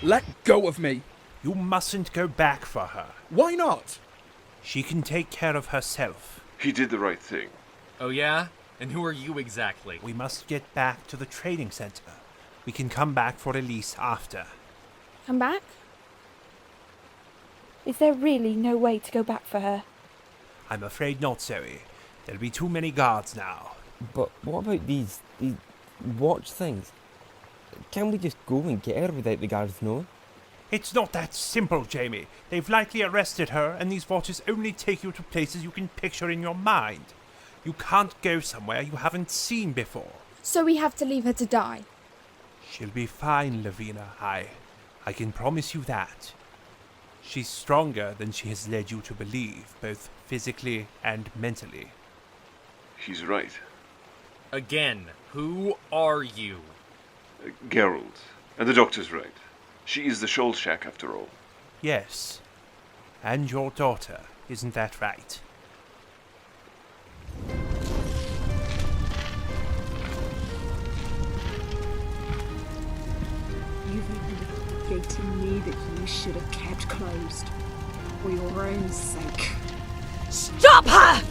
Let go of me. You mustn't go back for her. Why not? She can take care of herself. He did the right thing. Oh yeah? And who are you exactly? We must get back to the trading center. We can come back for Elise after. Come back? Is there really no way to go back for her? I'm afraid not, Zoe. There'll be too many guards now. But what about these watch things? Can we just go and get her without the guards knowing? It's not that simple, Jamie. They've likely arrested her, and these watches only take you to places you can picture in your mind. You can't go somewhere you haven't seen before. So we have to leave her to die? She'll be fine, Levina. I can promise you that. She's stronger than she has led you to believe, both physically and mentally. He's right. Again, who are you? Geralt. And the doctor's right. She is the Salshak after all. Yes. And your daughter, isn't that right? You've opened a gate in me that you should have kept closed. For your own sake. Stop her!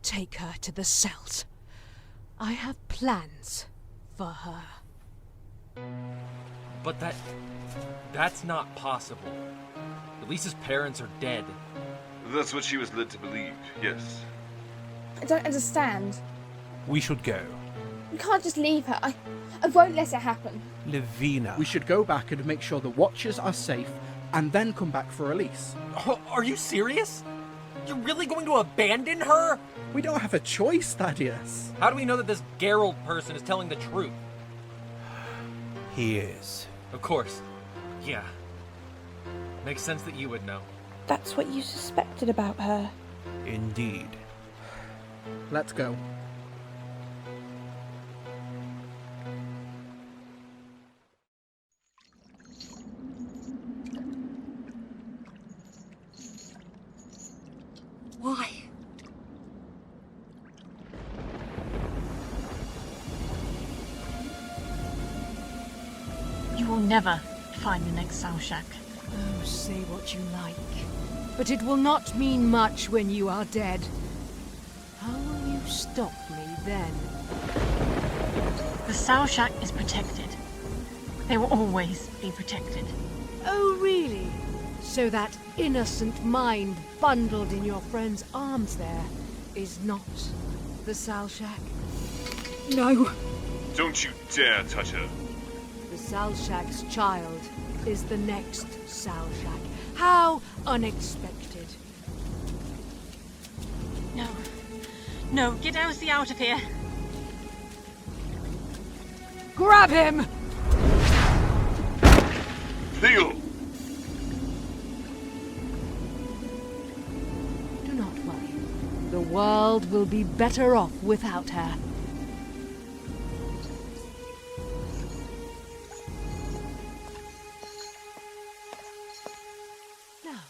Take her to the cells. I have plans for her. But that's not possible. Elise's parents are dead. That's what she was led to believe, yes. I don't understand. We should go. We can't just leave her. I won't let it happen. Levina. We should go back and make sure the watchers are safe, and then come back for Elise. Oh, are you serious? You're really going to abandon her? We don't have a choice, Thaddeus. How do we know that this Geralt person is telling the truth? He is. Of course. Yeah. Makes sense that you would know. That's what you suspected about her. Indeed. Let's go. Why? You will never find the next Salshak. Oh, say what you like. But it will not mean much when you are dead. How will you stop me then? The Salshak is protected. They will always be protected. Oh, really? So that innocent mind bundled in your friend's arms there is not the Salshak? No. Don't you dare touch her. The Salshak's child is the next Salshak. How unexpected. No. No, get Elsie out of here. Grab him! Theal! Do not worry. The world will be better off without her. Now,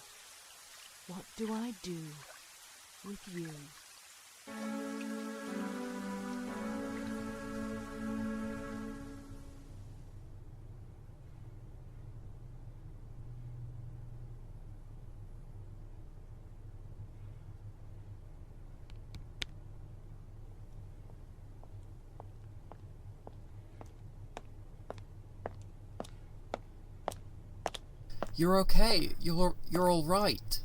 what do I do with you? You're okay. You're all right.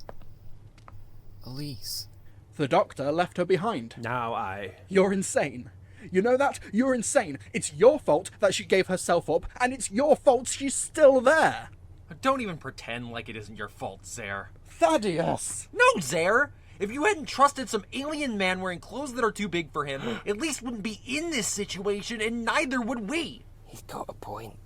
Elise. The doctor left her behind. Now You're insane. You know that? You're insane. It's your fault that she gave herself up, and it's your fault she's still there. Don't even pretend like it isn't your fault, Zaire. Thaddeus! No, Zaire! If you hadn't trusted some alien man wearing clothes that are too big for him, Elise wouldn't be in this situation, and neither would we. He's got a point.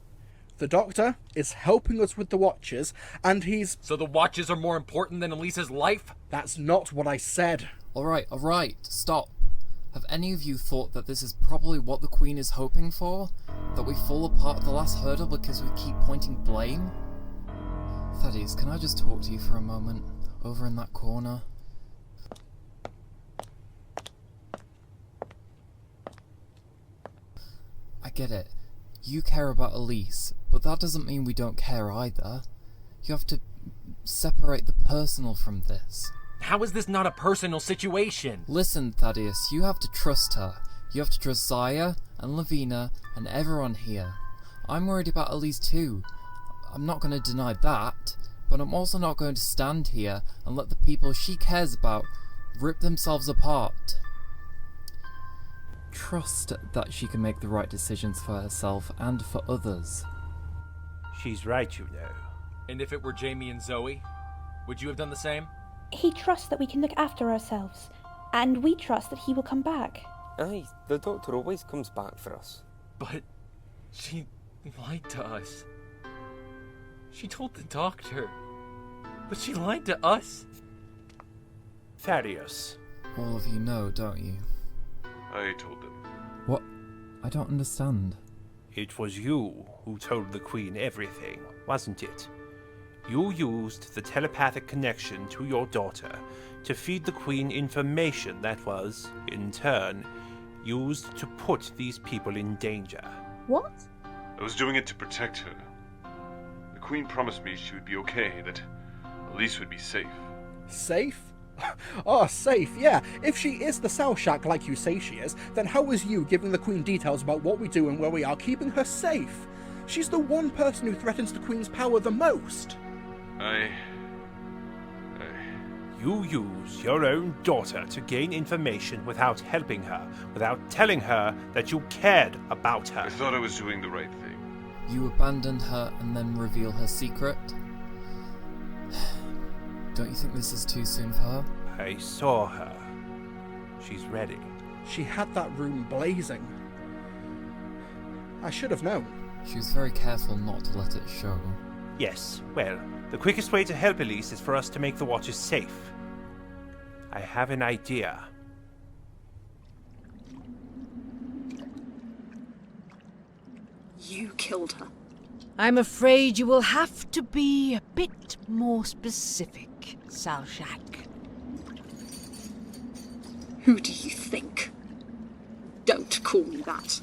The Doctor is helping us with the Watchers, and he's... So the Watches are more important than Elise's life? That's not what I said. Alright, stop. Have any of you thought that this is probably what the Queen is hoping for? That we fall apart at the last hurdle because we keep pointing blame? Thaddeus, can I just talk to you for a moment? Over in that corner? I get it. You care about Elise, but that doesn't mean we don't care either. You have to separate the personal from this. How is this not a personal situation? Listen, Thaddeus, you have to trust her. You have to trust Zaire and Levina and everyone here. I'm worried about Elise too. I'm not going to deny that, but I'm also not going to stand here and let the people she cares about rip themselves apart. Trust that she can make the right decisions for herself and for others. She's right, you know. And if it were Jamie and Zoe, would you have done the same? He trusts that we can look after ourselves, and we trust that he will come back. Aye, the Doctor always comes back for us. But she lied to us. She told the Doctor, but she lied to us. Thaddeus. All of you know, don't you? I told them. What? I don't understand. It was you who told the Queen everything, wasn't it? You used the telepathic connection to your daughter to feed the Queen information that was, in turn, used to put these people in danger. What? I was doing it to protect her. The Queen promised me she would be okay, that Elise would be safe. Safe? Oh, safe, yeah. If she is the Salshak like you say she is, then how is you giving the Queen details about what we do and where we are keeping her safe? She's the one person who threatens the Queen's power the most. You use your own daughter to gain information without helping her, without telling her that you cared about her. I thought I was doing the right thing. You abandon her and then reveal her secret? Don't you think this is too soon for her? I saw her. She's ready. She had that room blazing. I should have known. She was very careful not to let it show. Yes, well, the quickest way to help Elise is for us to make the Watchers safe. I have an idea. You killed her. I'm afraid you will have to be a bit more specific, Salshak. Who do you think? Don't call me that.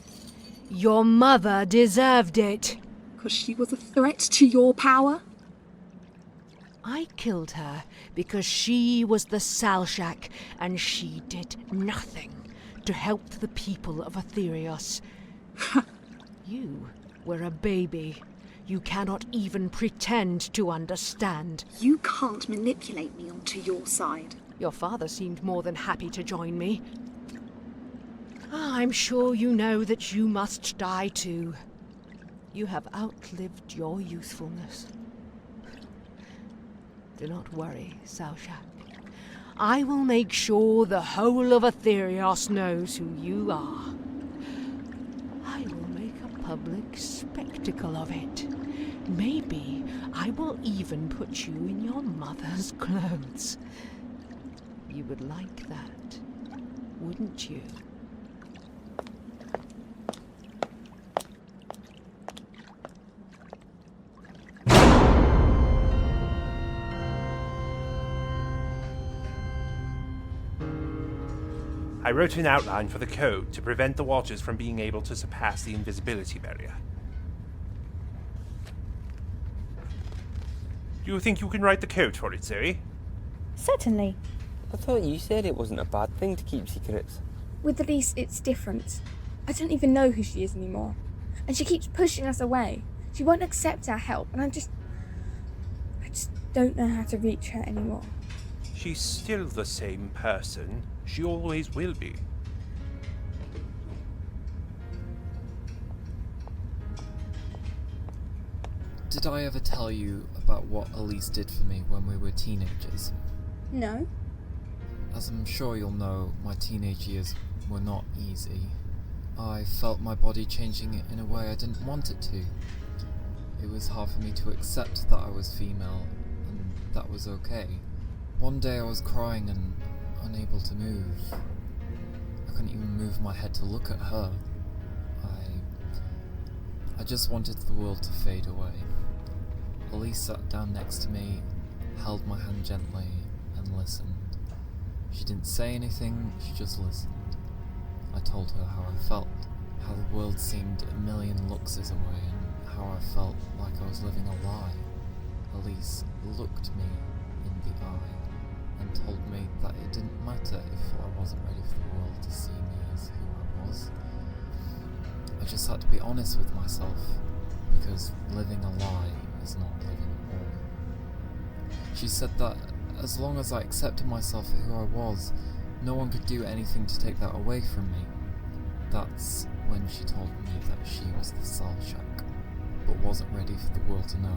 Your mother deserved it. 'Cause she was a threat to your power? I killed her because she was the Salshak, and she did nothing to help the people of Aetherios. You were a baby. You cannot even pretend to understand. You can't manipulate me onto your side. Your father seemed more than happy to join me. I'm sure you know that you must die too. You have outlived your usefulness. Do not worry, Salshak. I will make sure the whole of Aetherios knows who you are. I will make a public spectacle of it. Maybe I will even put you in your mother's clothes. You would like that, wouldn't you? I wrote an outline for the code to prevent the Watchers from being able to surpass the invisibility barrier. Do you think you can write the code for it, Zoe? Certainly. I thought you said it wasn't a bad thing to keep secrets. With Elise, it's different. I don't even know who she is anymore. And she keeps pushing us away. She won't accept our help, and I just don't know how to reach her anymore. She's still the same person. She always will be. Did I ever tell you about what Elise did for me when we were teenagers? No? As I'm sure you'll know, my teenage years were not easy. I felt my body changing in a way I didn't want it to. It was hard for me to accept that I was female, and that was okay. One day I was crying and unable to move. I couldn't even move my head to look at her. I just wanted the world to fade away. Elise sat down next to me, held my hand gently, and listened. She didn't say anything, she just listened. I told her how I felt, how the world seemed a million luxes away, and how I felt like I was living a lie. Elise looked me in the eye and told me that it didn't matter if I wasn't ready for the world to see me as who I was. I just had to be honest with myself, because living a lie is not living at all. She said that as long as I accepted myself for who I was, no one could do anything to take that away from me. That's when she told me that she was the Salshak, but wasn't ready for the world to know.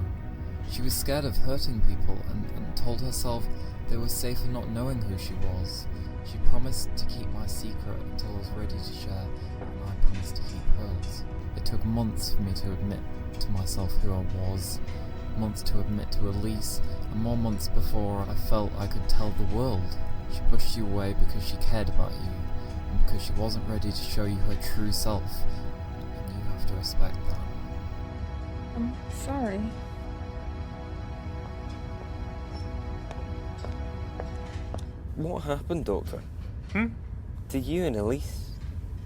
She was scared of hurting people and told herself they were safer not knowing who she was. She promised to keep my secret until I was ready to share, and I promised to keep hers. It took months for me to admit to myself who I was, months to admit to Elise, and more months before I felt I could tell the world. She pushed you away because she cared about you, and because she wasn't ready to show you her true self, and you have to respect that. I'm sorry. What happened, Doctor? To you and Elise?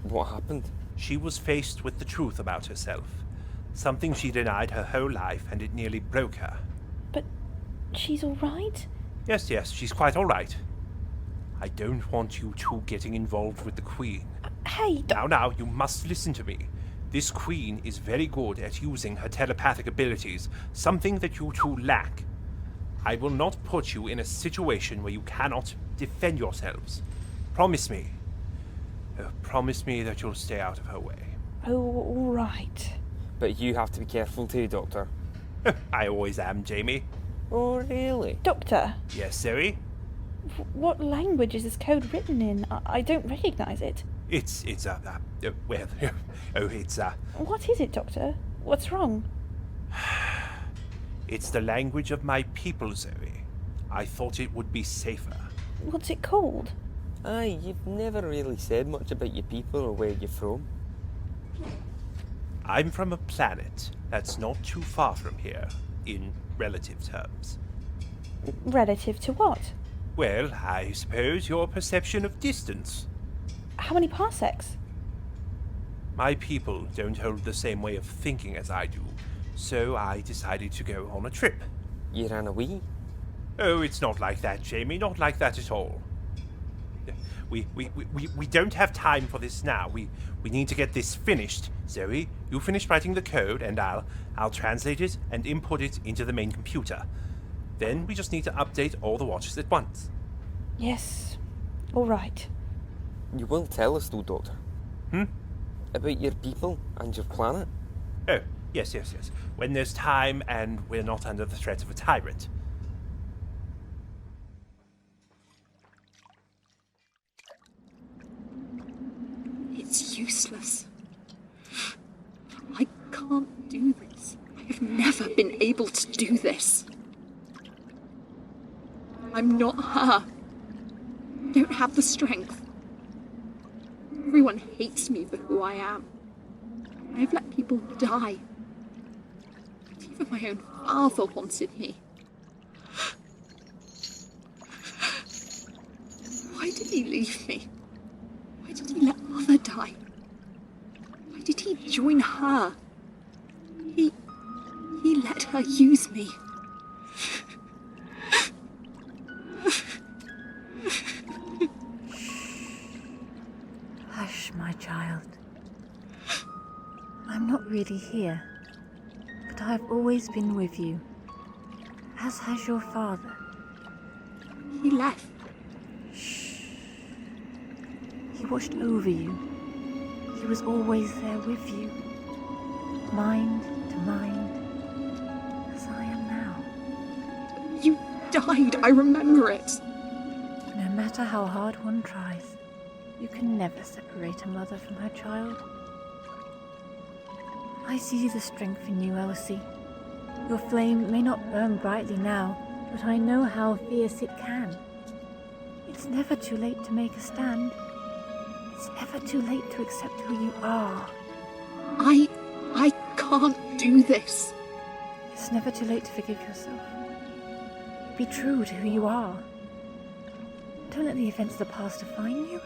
What happened? She was faced with the truth about herself. Something she denied her whole life, and it nearly broke her. But she's all right? Yes, she's quite all right. I don't want you two getting involved with the Queen. Hey, Now, you must listen to me. This Queen is very good at using her telepathic abilities, something that you two lack. I will not put you in a situation where you cannot defend yourselves. Promise me. Promise me that you'll stay out of her way. Oh, all right. But you have to be careful too, Doctor. I always am, Jamie. Oh, really? Doctor, Yes, Zoe? what language is this code written in? I don't recognise it. It's What is it, Doctor? What's wrong? It's the language of my people, Zoe. I thought it would be safer. What's it called? Aye, you've never really said much about your people or where you're from. I'm from a planet that's not too far from here, in relative terms. Relative to what? Well, I suppose your perception of distance. How many parsecs? My people don't hold the same way of thinking as I do, so I decided to go on a trip. You ran away? Oh, it's not like that, Jamie, not like that at all. We don't have time for this now. We need to get this finished. Zoe, you finish writing the code, and I'll translate it and input it into the main computer. Then we just need to update all the watches at once. Yes. All right. You will tell us though, Doctor. About your people and your planet? Oh, yes. When there's time and we're not under the threat of a tyrant. It's useless. I can't do this. I have never been able to do this. I'm not her. I don't have the strength. Everyone hates me for who I am. I've let people die. Even my own father wanted me. Why did he leave me? Why did he let Mother die? Why did he join her? He let her use me. Hush, my child. I'm not really here, but I've always been with you, as has your father. He left. Shh. He watched over you. He was always there with you, mind to mind, as I am now. You died, I remember it. No matter matter how hard one tries, you can never separate a mother from her child. I see the strength in you, Elsie. Your flame may not burn brightly now, but I know how fierce it can. It's never too late to make a stand. It's never too late to accept who you are. I can't do this. It's never too late to forgive yourself. Be true to who you are. Don't let the events of the past define you.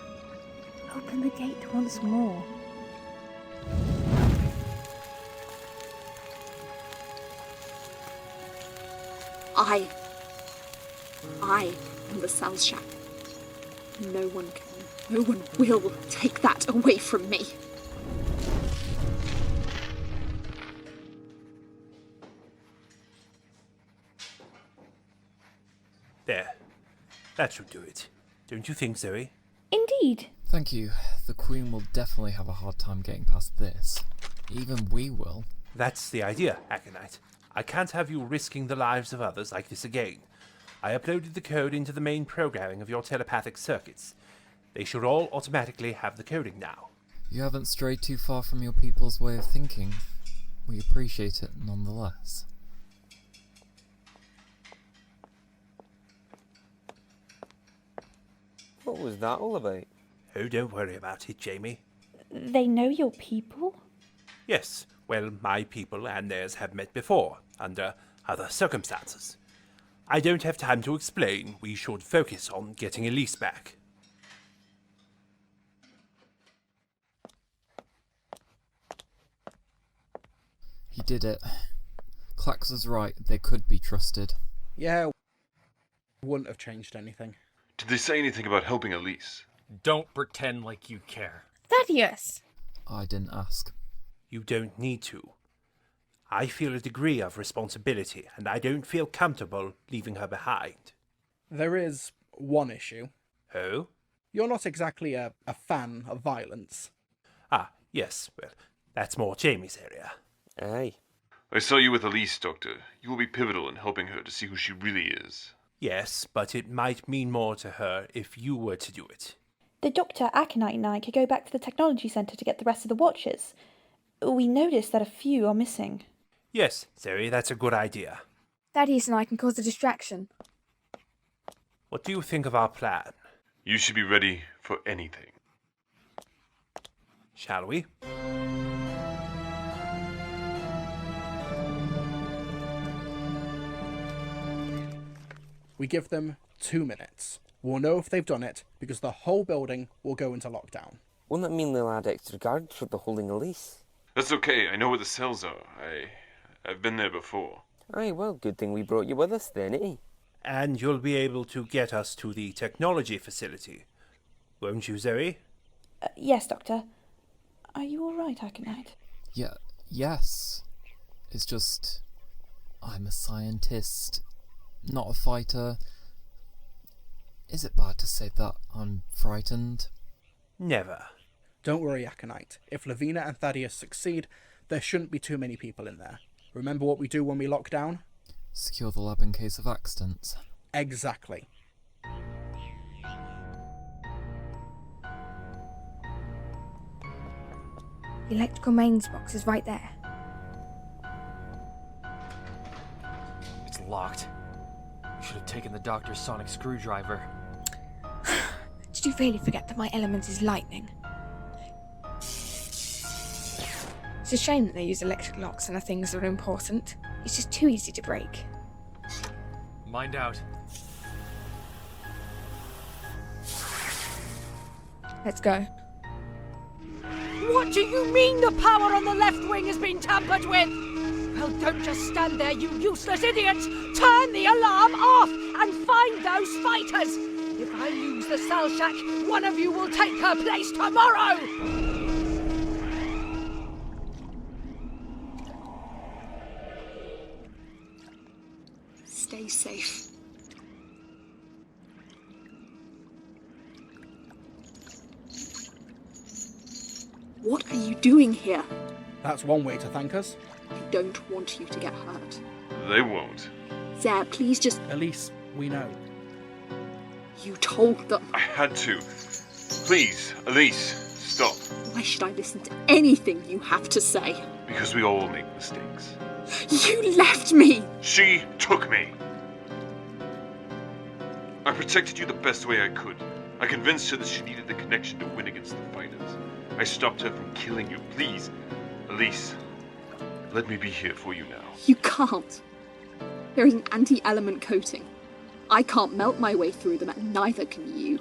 Open the gate once more. I am the Salshak. No one will take that away from me. There. That should do it. Don't you think, Zoe? Indeed. Thank you. The Queen will definitely have a hard time getting past this. Even we will. That's the idea, Akynite. I can't have you risking the lives of others like this again. I uploaded the code into the main programming of your telepathic circuits. They should all automatically have the coding now. You haven't strayed too far from your people's way of thinking. We appreciate it nonetheless. What was that all about? Oh, don't worry about it, Jamie. They know your people? Yes, well, my people and theirs have met before, under other circumstances. I don't have time to explain. We should focus on getting Elise back. He did it. Clax was right. They could be trusted. Yeah, wouldn't have changed anything. Did they say anything about helping Elise? Don't pretend like you care. Thaddeus! I didn't ask. You don't need to. I feel a degree of responsibility, and I don't feel comfortable leaving her behind. There is one issue. Oh? You're not exactly a fan of violence. Ah, yes, well, that's more Jamie's area. Aye. I saw you with Elise, Doctor. You will be pivotal in helping her to see who she really is. Yes, but it might mean more to her if you were to do it. The Doctor, Akynite and I could go back to the technology centre to get the rest of the watches. We noticed that a few are missing. Yes, Zoe, that's a good idea. Thaddeus and I can cause a distraction. What do you think of our plan? You should be ready for anything. Shall we? We give them 2 minutes. We'll know if they've done it, because the whole building will go into lockdown. Won't that mean they'll add extra guards for the holding Elise? That's okay. I know where the cells are. I've been there before. Aye, well, good thing we brought you with us then, eh? And you'll be able to get us to the technology facility. Won't you, Zoe? Yes, Doctor. Are you all right, Akynite? Yes. It's just... I'm a scientist, not a fighter. Is it bad to say that I'm frightened? Never. Don't worry, Akynite. If Levina and Thaddeus succeed, there shouldn't be too many people in there. Remember what we do when we lock down? Secure the lab in case of accidents. Exactly. The electrical mains box is right there. It's locked. We should have taken the Doctor's sonic screwdriver. Did you really forget that my element is lightning? It's a shame that they use electric locks on the things that are important. It's just too easy to break. Mind out. Let's go. What do you mean the power on the left wing has been tampered with? Well, don't just stand there, you useless idiots! Turn the alarm off and find those fighters! If I lose the Salshak, one of you will take her place tomorrow! Stay safe. What are you doing here? That's one way to thank us. I don't want you to get hurt. They won't. Zaire, please just... Elise, we know. You told them. I had to. Please, Elise, stop. Why should I listen to anything you have to say? Because we all make mistakes. You left me! She took me. I protected you the best way I could. I convinced her that she needed the connection to win against the fighters. I stopped her from killing you. Please, Elise, let me be here for you now. You can't. There is an anti-element coating. I can't melt my way through them, and neither can you.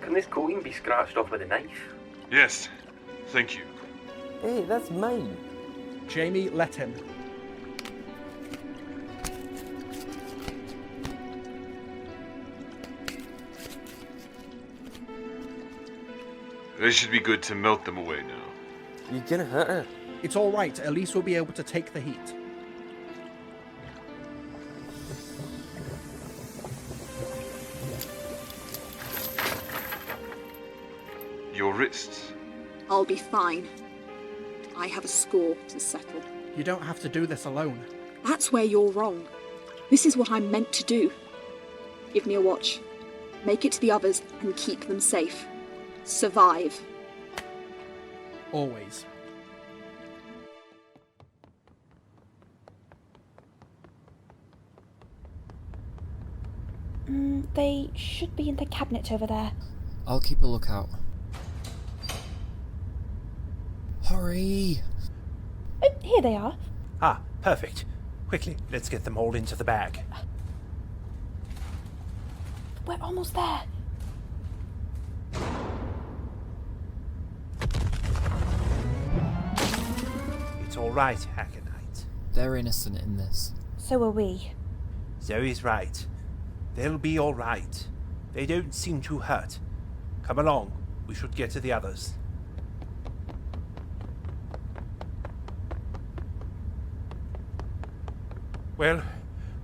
Can this coating be scratched off with a knife? Yes, thank you. Hey, that's mine. Jamie, let him. They should be good to melt them away now. You're gonna hurt her. It's all right. Elise will be able to take the heat. Your wrists. I'll be fine. I have a score to settle. You don't have to do this alone. That's where you're wrong. This is what I'm meant to do. Give me a watch. Make it to the others and keep them safe. Survive. Always. They should be in the cabinet over there. I'll keep a lookout. Hurry! Oh, here they are. Ah, perfect. Quickly, let's get them all into the bag. We're almost there. It's all right, Akynite. They're innocent in this. So are we. Zoe's right. They'll be all right. They don't seem too hurt. Come along. We should get to the others. Well,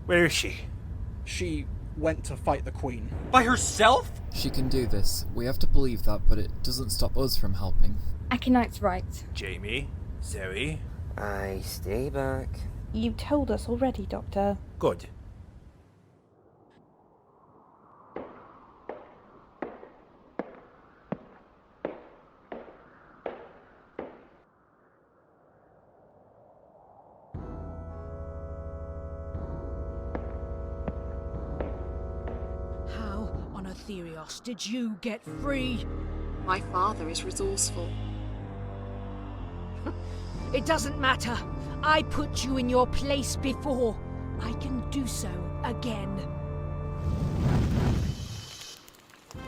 where is she? She went to fight the Queen. By herself? She can do this. We have to believe that, but it doesn't stop us from helping. Akynite's right. Jamie? Zoe? I stay back. You told us already, Doctor. Good. Thaddeus, did you get free? My father is resourceful. It doesn't matter. I put you in your place before. I can do so again.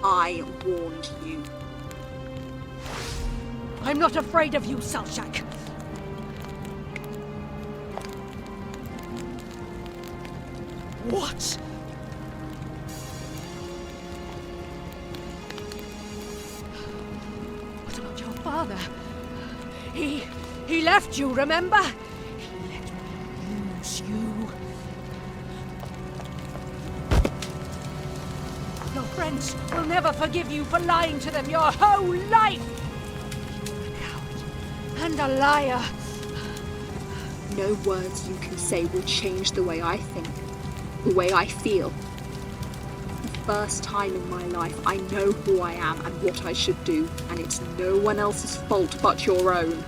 I warned you. I'm not afraid of you, Salshak. What? What about your father? He left you, remember? He let me use you. Your friends will never forgive you for lying to them your whole life! You're a coward and a liar. No words you can say will change the way I think, the way I feel. The first time in my life, I know who I am and what I should do, and it's no one else's fault but your own.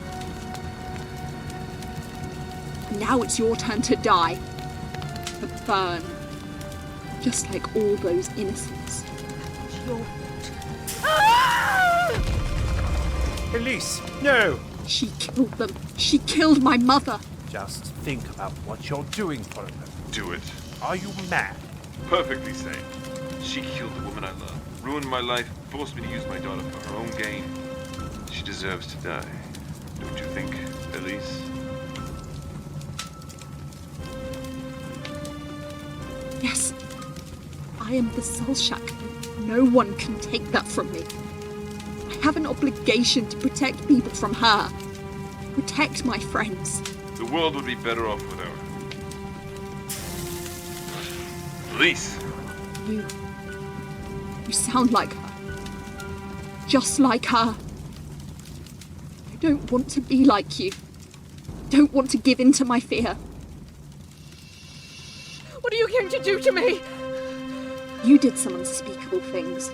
Now it's your turn to die. To burn. Just like all those innocents. It's your fault. Elise, no! She killed them. She killed my mother. Just think about what you're doing for her. Do it. Are you mad? Perfectly sane. She killed the woman I love, ruined my life, forced me to use my daughter for her own gain. She deserves to die. Don't you think, Elise? Yes. I am the Salshak. No one can take that from me. I have an obligation to protect people from her. Protect my friends. The world would be better off without her. Elise! You sound like her. Just like her. I don't want to be like you. I don't want to give in to my fear. What are you going to do to me? You did some unspeakable things.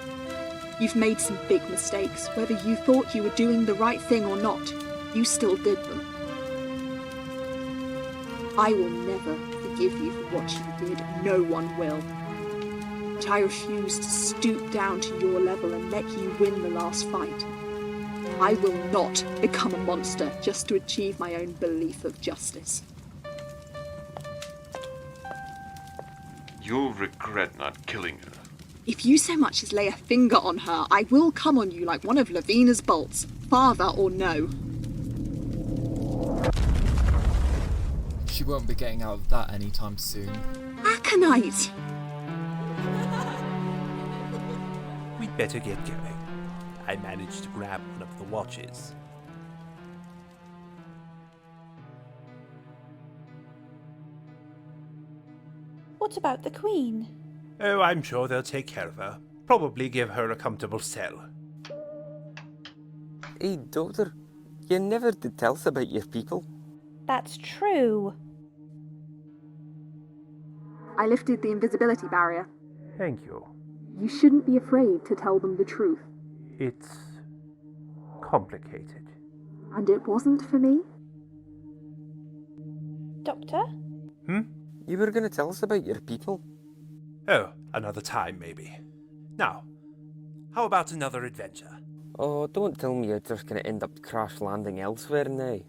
You've made some big mistakes. Whether you thought you were doing the right thing or not, you still did them. I will never forgive you for what you did. No one will. But I refuse to stoop down to your level and let you win the last fight. I will not become a monster just to achieve my own belief of justice. You'll regret not killing her. If you so much as lay a finger on her, I will come on you like one of Levina's bolts, father or no. She won't be getting out of that anytime soon. Akynite! We'd better get going. I managed to grab one of the watches. What about the Queen? Oh, I'm sure they'll take care of her. Probably give her a comfortable cell. Hey, Doctor, you never did tell us about your people. That's true. I lifted the invisibility barrier. Thank you. You shouldn't be afraid to tell them the truth. It's complicated. And it wasn't for me? Doctor? You were going to tell us about your people. Oh, another time maybe. Now, how about another adventure? Oh, don't tell me you're just going to end up crash landing elsewhere now.